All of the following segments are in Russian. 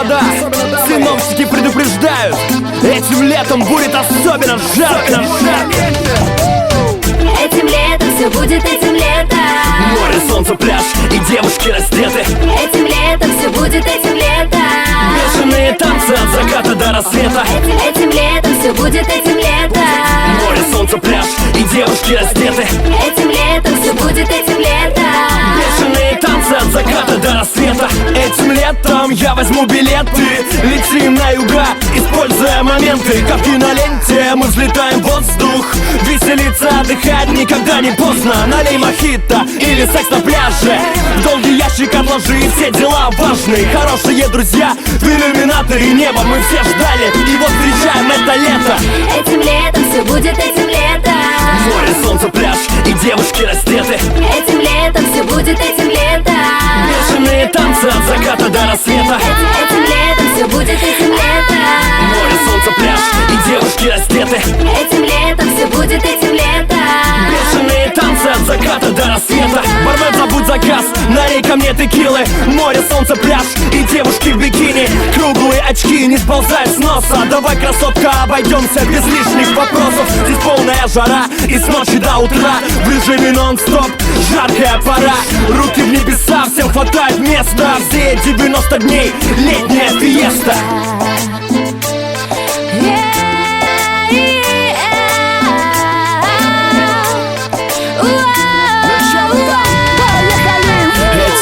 да, синоптики предупреждают, этим летом будет особенно жарко. Этим летом все будет, этим летом. Море, солнце, пляж и девушки раздеты. Этим летом все будет, этим летом. Бешеные танцы от заката до рассвета. Этим летом все будет, этим летом. Море, солнце, пляж и девушки раздеты. Этим летом все будет, этим летом. Бешеные танцы от заката до рассвета. Этим летом я возьму билеты, летим на юга, используя моменты. Как в киноленте мы взлетаем в воздух. Веселиться, отдыхать никогда не поздно. Налей мохито или секс на пляже. Долгий ящик отложи, все дела важные. Хорошие друзья в иллюминаторе неба мы все ждали, и вот встречаем это лето. Этим летом все будет, этим летом. Море, солнце, пляж и девушки раздеты. Этим летом все будет, этим летом. Бешеные танцы от заката до рассвета. Этим летом все будет, этим летом. Море, солнце, пляж и девушки раздеты. Этим летом все будет, этим летом. Бешеные танцы от заката до рассвета. Бармен, забудь заказ, налей ко мне текилы. Море, солнце, пляж и девушки в бикини. Круглые очки не сползают с носа. Давай, красотка, обойдемся без лишних вопросов. Здесь полная жара и с ночи до утра. В режиме нон-стоп, жаркая пора. Руки в небеса, всем хватает места. Все 90 дней, летняя фиеста.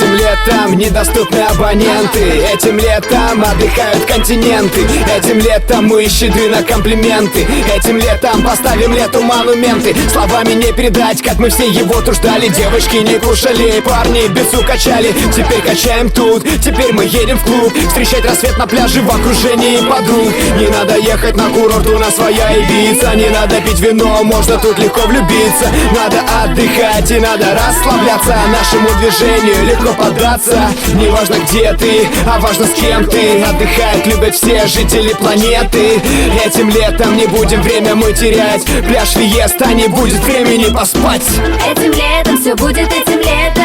Этим летом недоступны абоненты. Этим летом отдыхают континенты. Этим летом мы щедры на комплименты. Этим летом поставим лету монументы. Словами не передать, как мы все его тут ждали. Девочки не кушали, парни бицу качали. Теперь качаем тут, теперь мы едем в клуб. Встречать рассвет на пляже в окружении подруг. Не надо ехать на курорт, у нас своя Ибица. Не надо пить вино, можно тут легко влюбиться. Надо отдыхать и надо расслабляться. Нашему движению легко поддаться. Не важно где ты, а важно с кем ты. Отдыхать любят все жители планеты. Этим летом не будем время мы терять. Пляж фиеста, не будет времени поспать. Этим летом все будет, этим летом.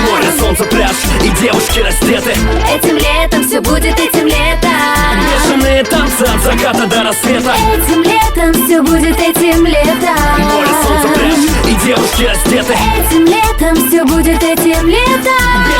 Море, солнце, пляж и девушки раздеты. Этим летом все будет, этим летом. Бешеные танцы от заката до рассвета. Этим летом все будет, этим летом. Море, солнце, пляж и девушки раздеты. Этим летом все будет, этим летом.